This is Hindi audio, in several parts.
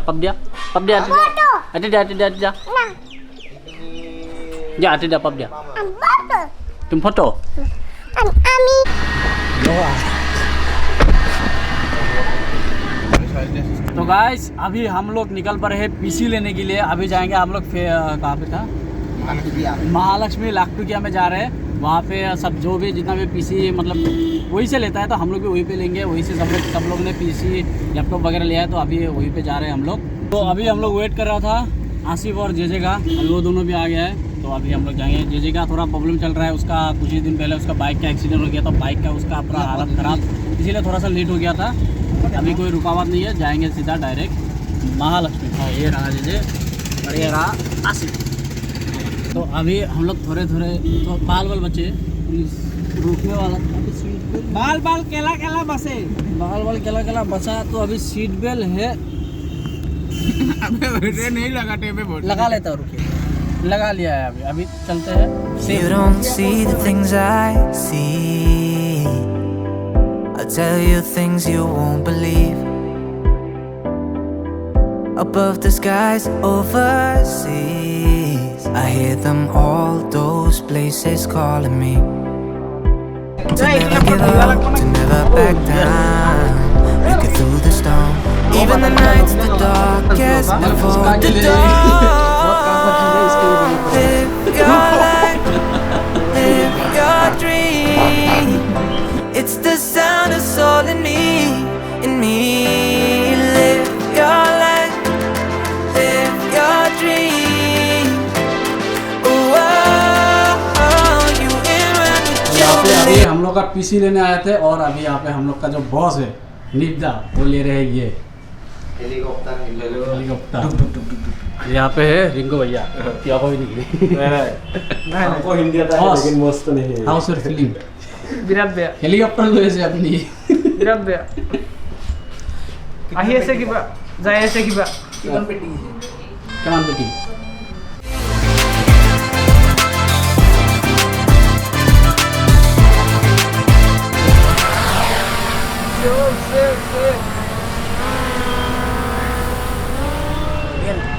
Pap dia. Pap dia. Ada dia. Ada. Ya, ada dia pap dia. तुम फोटो तो गाइस अभी हम लोग निकल पड़े हैं पीसी लेने के लिए। अभी जाएंगे हम लोग कहाँ पे था, महालक्ष्मी लाखटुकिया में जा रहे हैं। वहाँ पे सब जो भी जितना भी पीसी मतलब वहीं से लेता है तो हम लोग भी वहीं पे लेंगे। वहीं से सब लोग ने पीसी लैपटॉप वगैरह लिया है तो अभी वहीं पे जा रहे हैं हम लोग। तो अभी हम लोग वेट कर रहा था आसिफ और जेजे का, अभी वो दोनों भी आ गया है तो अभी हम लोग जाएंगे। जेजे का थोड़ा प्रॉब्लम चल रहा है, उसका कुछ ही दिन पहले उसका बाइक का एक्सीडेंट हो गया था, बाइक का उसका पूरा हालत ख़राब, इसीलिए थोड़ा सा लेट हो गया था। अभी कोई रुकावट नहीं है, जाएंगे सीधा डायरेक्ट महालक्ष्मी। हाँ ये रहा जेजे और ये रहा आसिफ। तो अभी हम लोग थोड़े तो बाल बचे, पुलिस रोकने वाला था। बाल केला बसे, बाल केला बचा तो अभी सीट बेल्ट है। अबे नहीं लगा टेपे बोल लगा लेता हूँ, रुकिए लगा लिया है। अभी चलते हैं। You don't see the things I see. I'll tell you things you won't believe. Above the skies overseas, I hear them all, those places calling me. To never give up, to never back down. Look it through the storm. Even the nights the darkest before the dawn. Live your life, live your dream. It's the sound of soul in me, in me. Live your life, live your dream. Oh, you in when यहाँ पे अभी हम लोग का पीसी लेने आए थे और अभी यहाँ पे हम लोग का जो बॉस है निब्दा वो ले रहे हैं ये हेलीकॉप्टर। यहाँ पे है रिंगो भैया, क्या कोई नहीं हमको हिंदी आता है लेकिन मस्त नहीं है। हाउस और फिल्म বিরাট বেয়া হেলিকপ্টার লৈছে আপনি বিরাট বেয়া আহি আছে কিবা যাই আছে কিবা কেমন পেটি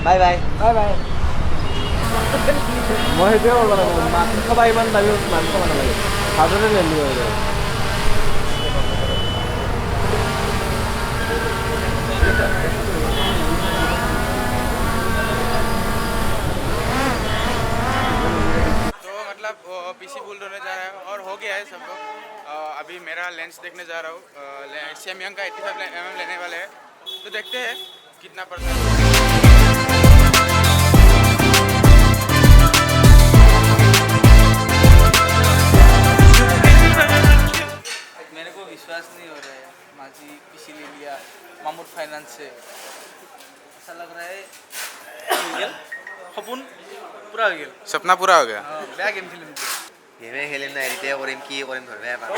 বাই বাই মই সেইটোৱে ক'ব লাগিব, মাংস খাবা ইমান দামী মাংস খাব নালাগে, হাজতে নেলি হৈ যায়। तो मतलब पीसी बुल्ड होने जा रहा है और हो गया है सब लोग। अभी मेरा लेंस देखने जा रहा हूँ, सैमसंग का 85mm लेने वाले हैं, तो देखते हैं कितना परसेंट। मेरे को विश्वास नहीं हो रहा है, माझी पीसी ले लिया मामूद फाइनेंस से, ऐसा लग रहा है सपन पूरा हो गया, सपना पूरा हो गया। बेया गेम खेलें गेमें खेलेंगे ना, एडिटिंग करेंगे की करेंगे थोड़ा व्यापार।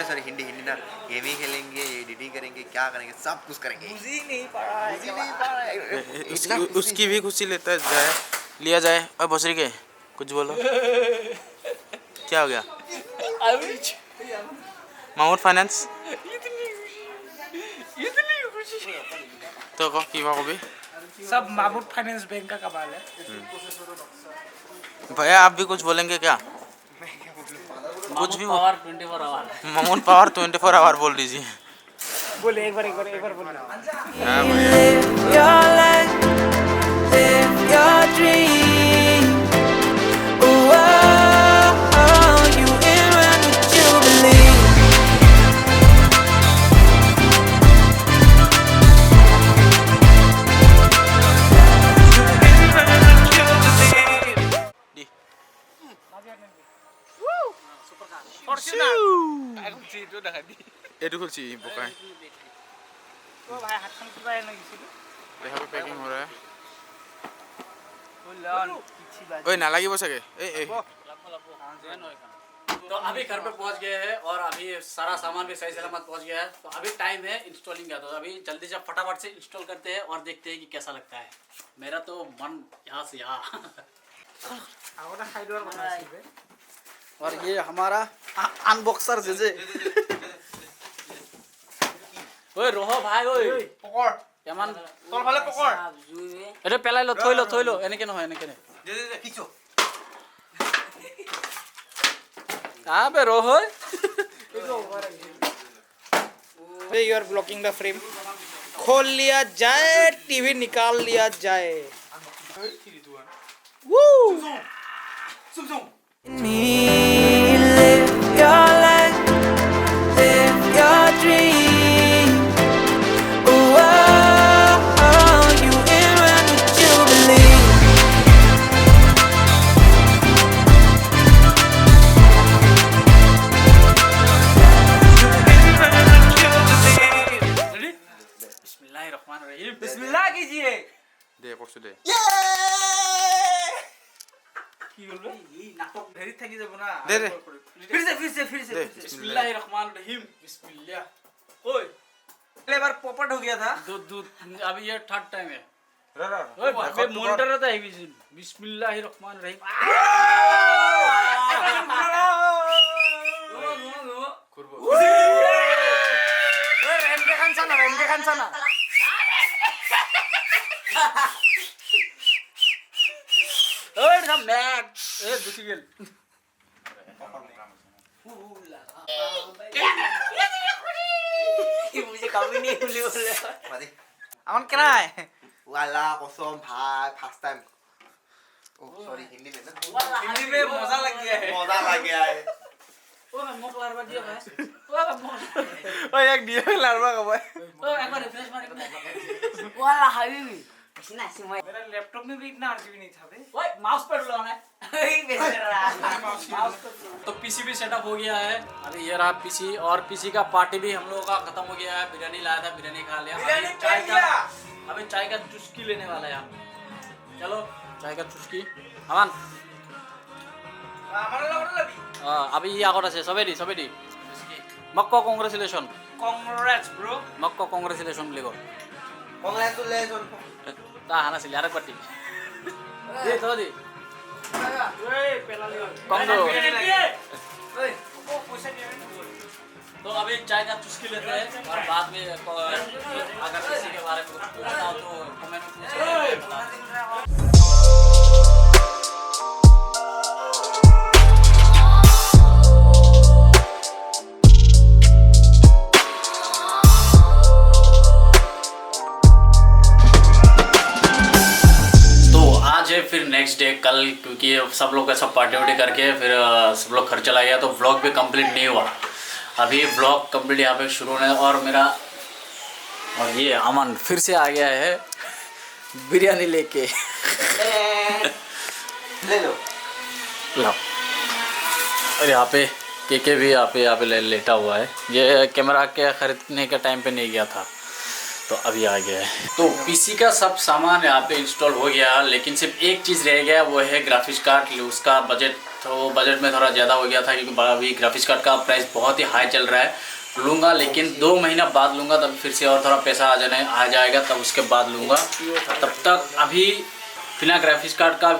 सॉरी हिंदी ना, गेमिंग खेलेंगे, एडिटिंग करेंगे, क्या करेंगे, सब कुछ करेंगे। मुझे नहीं पड़ा है उसकी भी खुशी लेता जाए, लिया जाए। और भोसरी के कुछ बोलो, क्या हो गया मामूद फाइनेंस तो की भी सब मामूद फाइनेंस बैंक का कमाल है। भैया आप भी कुछ बोलेंगे क्या? कुछ भी पावर 24 आवर मामूद पावर 24 आवर बोल दीजिए। बोले एक बार बोले हाँ भैया। live your life, live your dream. Oh, you in when you believe. এইটো খুলছি বোকাই तो भाई हाथन किबा एना गिसिल দেখা পেকিং हो रहा है। बोलन किछि बात ओए ना লাগিব सके ए तो अभी घर पे पहुंच गए हैं और अभी सारा सामान भी सही सलामत पहुंच गया है। तो अभी टाइम है इंस्टॉलिंग का, तो अभी जल्दी से फटाफट से इंस्टॉल करते हैं और देखते हैं कि कैसा लगता है। मेरा तो मन यहाँ से यहाँ आउडा साइडर बनाइसिल बे और ये हमारा अनबॉक्सर जेजे ओए रोहो भाई ओए पकड़ কেমান তলফালে পকৰ এইটো পেলাই ল থৈ ল এনেকে নহয় এনেকে নহয় আবে ৰ হয় you are blocking the frame खोल लिया जाए टीवी निकाल लिया जाए me. Live your life, live your dream. Oh, you in run with Jubilee. ready बिस्मिल्लाहिर्रहमानिर्रहीम বিসমিল্লাহ कीजिए দে কৰছো দে কি বলবে এই নাটক ভেরি থাকি যাব না দে দে फिर से दे बिस्मिल्लाहिर्रहमानिर्रहीम बिस्मिल्लाह ओए पहले बार पोपट हो गया था दूध अभी ये थर्ड टाइम है ৰ ओए अबे मॉनिटर रहता है बिस्मिल्लाहिर्रहमानिर्रहीम रेम के खान साना ओए सब मैग ए दुखी गेल मुझे कभी नहीं भूले बोले मादी अमन केनाय वाला कसम भाई फर्स्ट टाइम ओ सॉरी हिंदी में ना हिंदी में मजा लग गया है मजा लग गया है ओ मोक लारवा दिया भाई ओ मोक ओए एक दियो लारवा का भाई ओ एक बार रिफ्रेश मार वाला हबीबी सीना सीमा मेरा लैपटॉप में भी इतना आरजीबी नहीं था बे ओए माउस पैड लो ना बेचारा तो पीसी भी सेटअप हो गया है अभी ये रहा पीसी और पीसी का पार्टी भी हम लोगों का खत्म हो गया है बिरयानी लाया था बिरयानी खा लिया अभी चाय का चुस्की लेने वाला है हम चलो चाय का चुस्की अमन আমার লগটো লবি अभी ये আগত আছে সবেদি মক্ক কংগ্ৰেচুলেশ্যন কংগ্ৰেটস ব্रो মক্ক কংগ্ৰেচুলেশ্যন বুলি কওঁ कांग्रेचुलेशन তা হানা ছিল আরে পার্টি দে তো দি ओए पेला लियो कौन दो? ओए वो पैसा दिया तो अभी चाय का चुस्की लेते हैं और बाद में अगर किसी के बारे में कुछ पूछना हो तो कमेंट में फिर नेक्स्ट डे कल क्योंकि सब लोग ऐसा पार्टी वार्टी करके फिर सब लोग घर चला गया तो व्लॉग भी कंप्लीट नहीं हुआ अभी व्लॉग कंप्लीट यहाँ पे शुरू होने और मेरा और ये अमन फिर से आ गया है बिरयानी लेके ले लो लो और यहाँ पे के भी यहाँ पे लेटा हुआ है ये कैमरा के ख़रीदने के टाइम पे नहीं गया था तो अभी आ गया है तो पीसी का सब सामान यहाँ पे इंस्टॉल हो गया लेकिन सिर्फ एक चीज़ रह गया वो है ग्राफिक्स कार्ड उसका बजट तो बजट में थोड़ा ज़्यादा हो गया था क्योंकि अभी ग्राफिक्स कार्ड का प्राइस बहुत ही हाई चल रहा है लूँगा लेकिन 2 महीना बाद लूँगा तब फिर से और थोड़ा पैसा आ जाएगा तब उसके बाद लूँगा तब तक अभी बिना ग्राफिक्स कार्ड का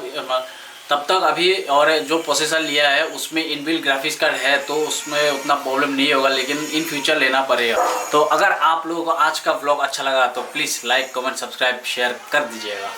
तब तक अभी और जो प्रोसेसर लिया है उसमें इनबिल्ट ग्राफिक्स कार्ड है तो उसमें उतना प्रॉब्लम नहीं होगा लेकिन इन फ्यूचर लेना पड़ेगा तो अगर आप लोगों को आज का व्लॉग अच्छा लगा तो please like comment subscribe share कर दीजिएगा